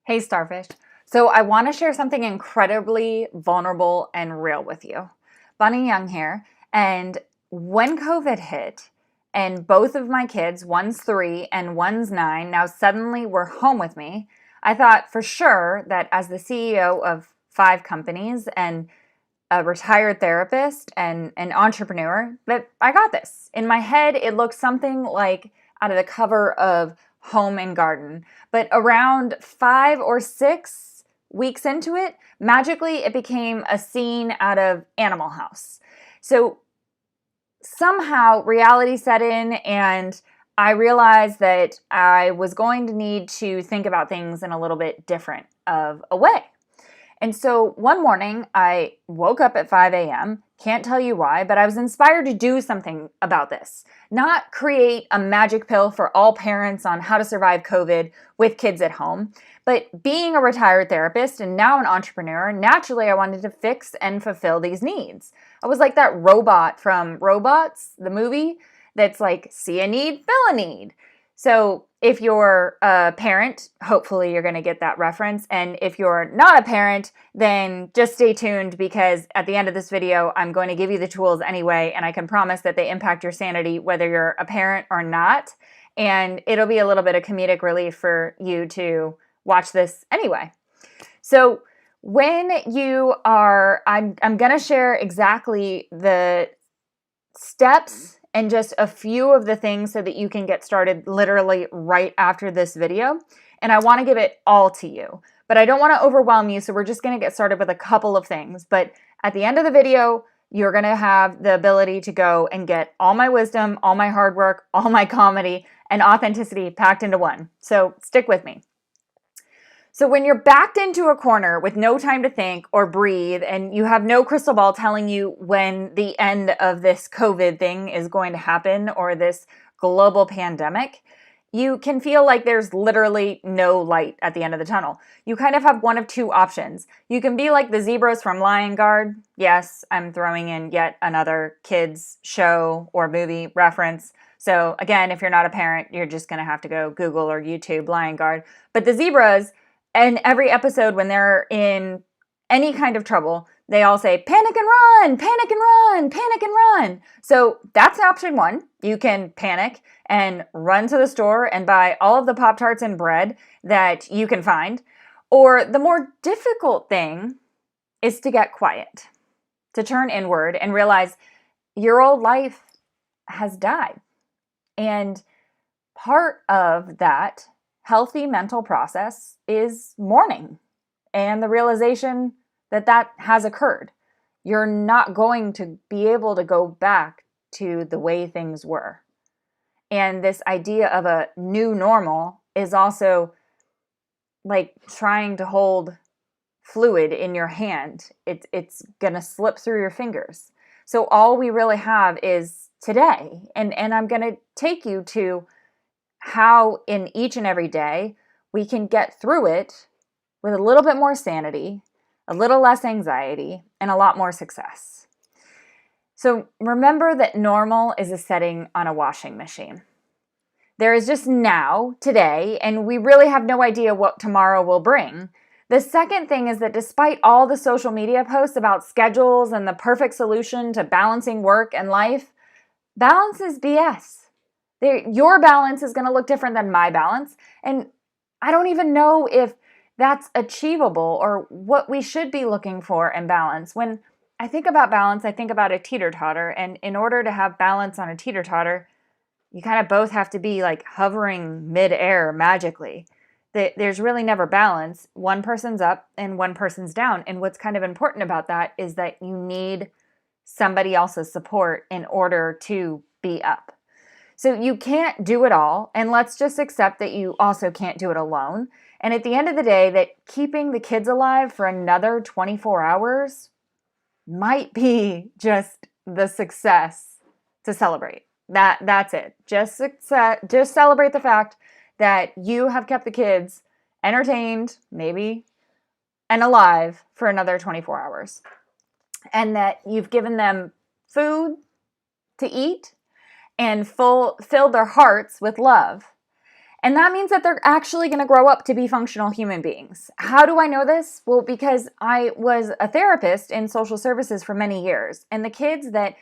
Hey, Starfish. So, I want to share something incredibly vulnerable and real with you. Bunny Young here. And when COVID hit, and both of my kids, one's 3 and one's 9, now suddenly were home with me, I thought for sure that as the CEO of 5 companies and a retired therapist and an entrepreneur, that I got this. In my head, it looked something like out of the cover of Home and Garden. But around 5 or 6 weeks into it, magically it became a scene out of Animal House. So somehow reality set in, and I realized that I was going to need to think about things in a little bit different of a way. And so one morning I woke up at 5 a.m. Can't tell you why, but I was inspired to do something about this. Not create a magic pill for all parents on how to survive COVID with kids at home, but being a retired therapist and now an entrepreneur, naturally I wanted to fix and fulfill these needs. I was like that robot from Robots, the movie, that's like, see a need, fill a need. So if you're a parent, hopefully you're going to get that reference. And if you're not a parent, then just stay tuned, because at the end of this video, I'm going to give you the tools anyway. And I can promise that they impact your sanity, whether you're a parent or not. And it'll be a little bit of comedic relief for you to watch this anyway. So when you are, I'm going to share exactly the steps and just a few of the things so that you can get started literally right after this video. And I want to give it all to you, but I don't want to overwhelm you. So we're just going to get started with a couple of things. But at the end of the video, you're going to have the ability to go and get all my wisdom, all my hard work, all my comedy and authenticity packed into one. So stick with me. So when you're backed into a corner with no time to think or breathe, and you have no crystal ball telling you when the end of this COVID thing is going to happen, or this global pandemic, you can feel like there's literally no light at the end of the tunnel. You kind of have one of two options. You can be like the zebras from Lion Guard. Yes, I'm throwing in yet another kids show or movie reference. So again, if you're not a parent, you're just going to have to go Google or YouTube Lion Guard. But the zebras, and every episode when they're in any kind of trouble, they all say, panic and run, panic and run, panic and run. So that's option one. You can panic and run to the store and buy all of the Pop-Tarts and bread that you can find. Or the more difficult thing is to get quiet, to turn inward and realize your old life has died. And part of that healthy mental process is mourning and the realization that that has occurred. You're not going to be able to go back to the way things were. And this idea of a new normal is also like trying to hold fluid in your hand. It's going to slip through your fingers. So all we really have is today. And I'm going to take you to how in each and every day we can get through it with a little bit more sanity, a little less anxiety, and a lot more success. So remember that normal is a setting on a washing machine. There is just now, today, and we really have no idea what tomorrow will bring. The second thing is that despite all the social media posts about schedules and the perfect solution to balancing work and life, balance is BS. Your balance is going to look different than my balance. And I don't even know if that's achievable or what we should be looking for in balance. When I think about balance, I think about a teeter-totter. And in order to have balance on a teeter-totter, you kind of both have to be like hovering mid-air magically. There's really never balance. One person's up and one person's down. And what's kind of important about that is that you need somebody else's support in order to be up. So you can't do it all, and let's just accept that you also can't do it alone. And at the end of the day, that keeping the kids alive for another 24 hours might be just the success to celebrate. That's it. Just celebrate the fact that you have kept the kids entertained, maybe, and alive for another 24 hours. And that you've given them food to eat and filled their hearts with love. And that means that they're actually going to grow up to be functional human beings. How do I know this? Well, because I was a therapist in social services for many years, and the kids that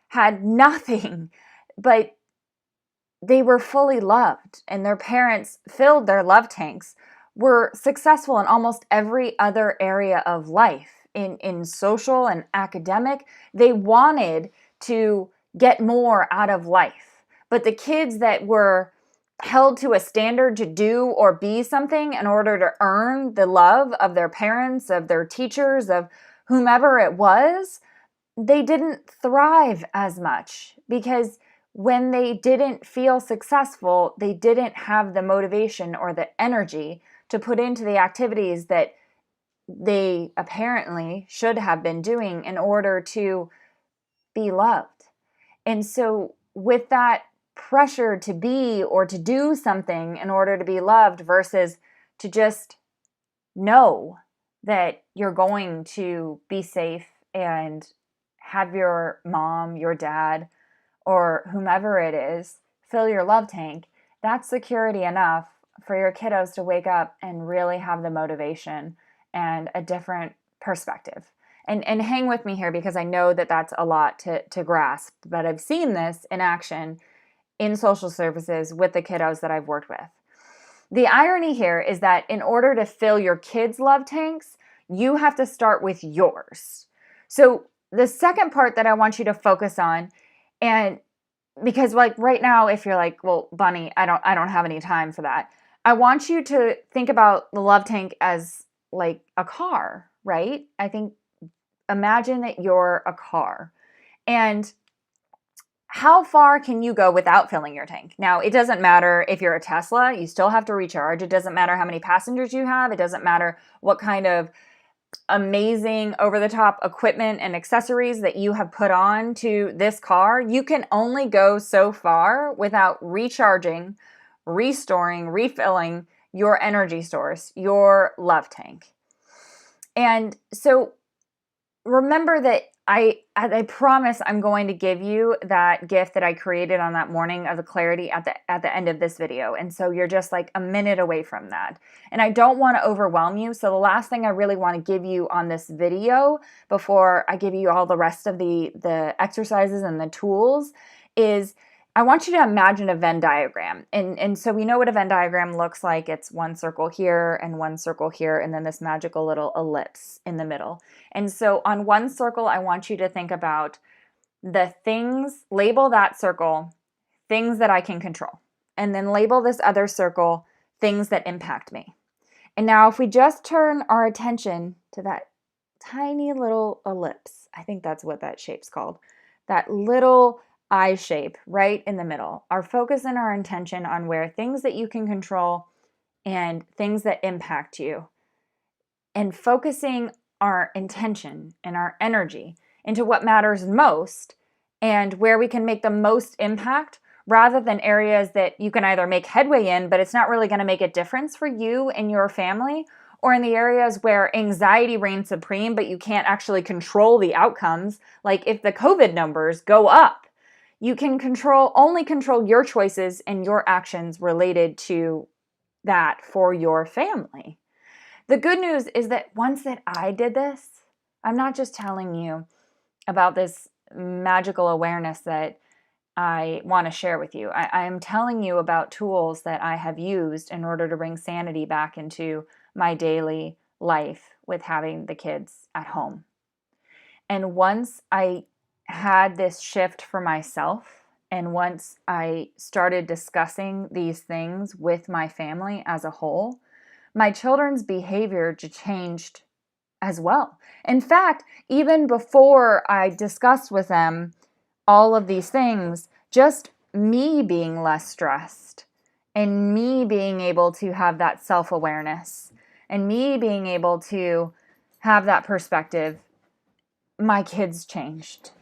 had nothing, but they were fully loved and their parents filled their love tanks, were successful in almost every other area of life. In social and academic, they wanted to get more out of life. But the kids that were held to a standard to do or be something in order to earn the love of their parents, of their teachers, of whomever it was, they didn't thrive as much because when they didn't feel successful, they didn't have the motivation or the energy to put into the activities that they apparently should have been doing in order to be loved. And so, with that pressure to be or to do something in order to be loved versus to just know that you're going to be safe and have your mom, your dad, or whomever it is fill your love tank, that's security enough for your kiddos to wake up and really have the motivation and a different perspective. And hang with me here because I know that that's a lot to grasp, but I've seen this in action in social services with the kiddos that I've worked with. The irony here is that in order to fill your kids' love tanks, you have to start with yours. So the second part that I want you to focus on, and because like right now, if you're like, well, Bunny, I don't have any time for that. I want you to think about the love tank as like a car, right? I think imagine that you're a car. And how far can you go without filling your tank? Now, it doesn't matter if you're a Tesla, you still have to recharge. It doesn't matter how many passengers you have. It doesn't matter what kind of amazing over-the-top equipment and accessories that you have put on to this car. You can only go so far without recharging, restoring, refilling your energy source, your love tank. And so remember that I promise I'm going to give you that gift that I created on that morning of the clarity at the end of this video. And so you're just like a minute away from that. And I don't want to overwhelm you. So the last thing I really want to give you on this video before I give you all the rest of the exercises and the tools is I want you to imagine a Venn diagram. And so we know what a Venn diagram looks like. It's one circle here and one circle here, and then this magical little ellipse in the middle. And so on one circle, I want you to think about the things, label that circle, things that I can control. And then label this other circle, things that impact me. And now if we just turn our attention to that tiny little ellipse, I think that's what that shape's called, that little eye shape right in the middle. Our focus and our intention on where things that you can control and things that impact you. And focusing our intention and our energy into what matters most and where we can make the most impact rather than areas that you can either make headway in, but it's not really going to make a difference for you and your family, or in the areas where anxiety reigns supreme, but you can't actually control the outcomes. Like if the COVID numbers go up, you can only control your choices and your actions related to that for your family. The good news is that once that I did this, I'm not just telling you about this magical awareness that I want to share with you. I am telling you about tools that I have used in order to bring sanity back into my daily life with having the kids at home. And once I had this shift for myself, and once I started discussing these things with my family as a whole, my children's behavior changed as well. In fact, even before I discussed with them all of these things, just me being less stressed and me being able to have that self-awareness and me being able to have that perspective, my kids changed.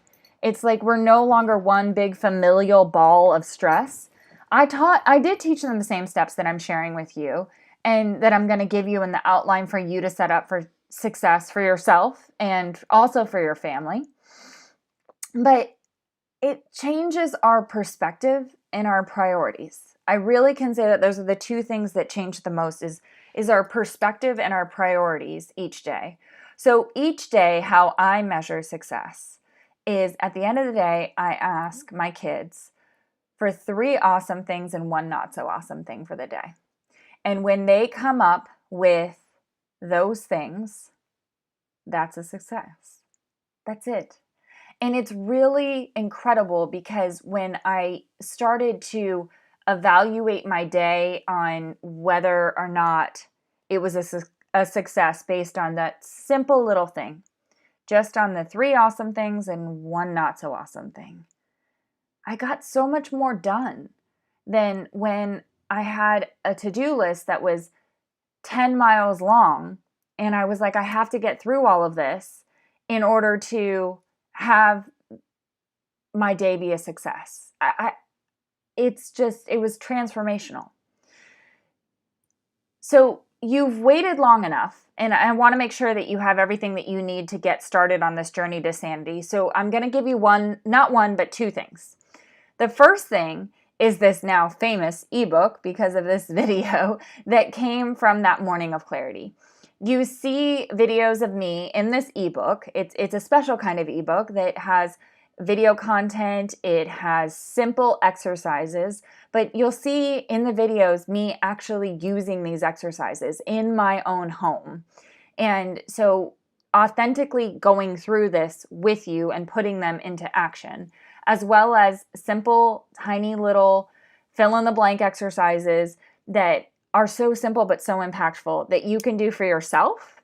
It's like we're no longer one big familial ball of stress. I did teach them the same steps that I'm sharing with you and that I'm going to give you in the outline for you to set up for success for yourself and also for your family. But it changes our perspective and our priorities. I really can say that those are the two things that change the most is our perspective and our priorities each day. So each day, how I measure success is at the end of the day, I ask my kids for 3 awesome things and 1 not so awesome thing for the day. And when they come up with those things, that's a success. That's it. And it's really incredible because when I started to evaluate my day on whether or not it was a success based on that simple little thing, just on the 3 awesome things and 1 not so awesome thing, I got so much more done than when I had a to-do list that was 10 miles long and I was like, I have to get through all of this in order to have my day be a success. It was transformational. So you've waited long enough, and I want to make sure that you have everything that you need to get started on this journey to sanity. So I'm going to give you not one, but 2 things. The first thing is this now famous ebook because of this video that came from that morning of clarity. You see videos of me in this ebook. It's a special kind of ebook that has video content. It has simple exercises, but you'll see in the videos me actually using these exercises in my own home. And so authentically going through this with you and putting them into action, as well as simple, tiny little fill in the blank exercises that are so simple but so impactful that you can do for yourself.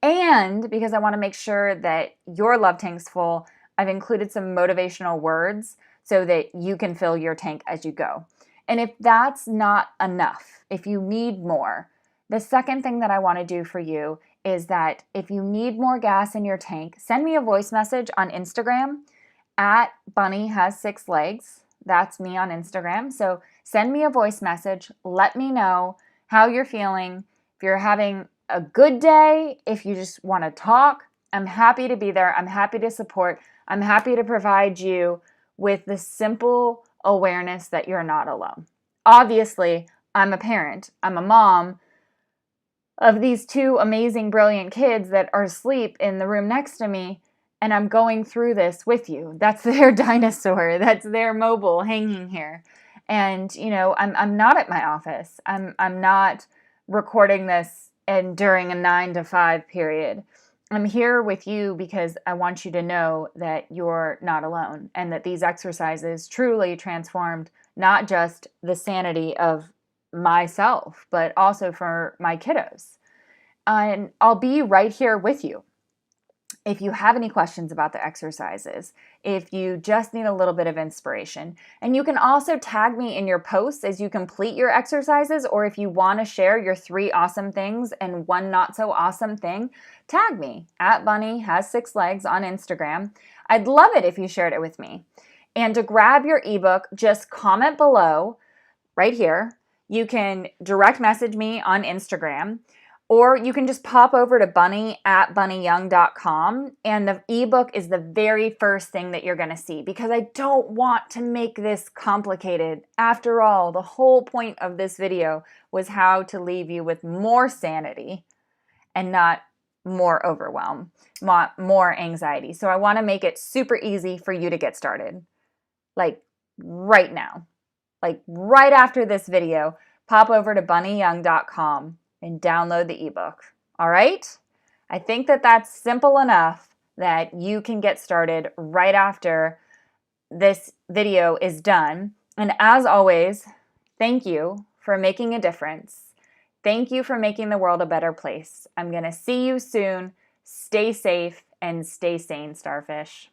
And because I want to make sure that your love tank's full, I've included some motivational words so that you can fill your tank as you go. And if that's not enough, if you need more, the second thing that I want to do for you is that if you need more gas in your tank, send me a voice message on Instagram at Bunny Has 6 Legs. That's me on Instagram. So send me a voice message. Let me know how you're feeling. If you're having a good day, if you just want to talk, I'm happy to be there. I'm happy to support. I'm happy to provide you with the simple awareness that you're not alone. Obviously, I'm a parent. I'm a mom of these 2 amazing, brilliant kids that are asleep in the room next to me, and I'm going through this with you. That's their dinosaur. That's their mobile hanging here. And, I'm not at my office. I'm not recording this and during a 9 to 5 period. I'm here with you because I want you to know that you're not alone and that these exercises truly transformed not just the sanity of myself, but also for my kiddos. And I'll be right here with you. If you have any questions about the exercises, if you just need a little bit of inspiration, and you can also tag me in your posts as you complete your exercises, or if you want to share your 3 awesome things and 1 not so awesome thing, tag me at Bunny Has 6 Legs on Instagram. I'd love it if you shared it with me. And to grab your ebook, just comment below right here. You can direct message me on Instagram. Or you can just pop over to bunny@bunnyyoung.com, and the ebook is the very first thing that you're going to see because I don't want to make this complicated. After all, the whole point of this video was how to leave you with more sanity and not more overwhelm, more anxiety. So I want to make it super easy for you to get started. Like right now, like right after this video, pop over to bunnyyoung.com and download the ebook. All right? I think that that's simple enough that you can get started right after this video is done. And as always, thank you for making a difference. Thank you for making the world a better place. I'm going to see you soon. Stay safe and stay sane, starfish.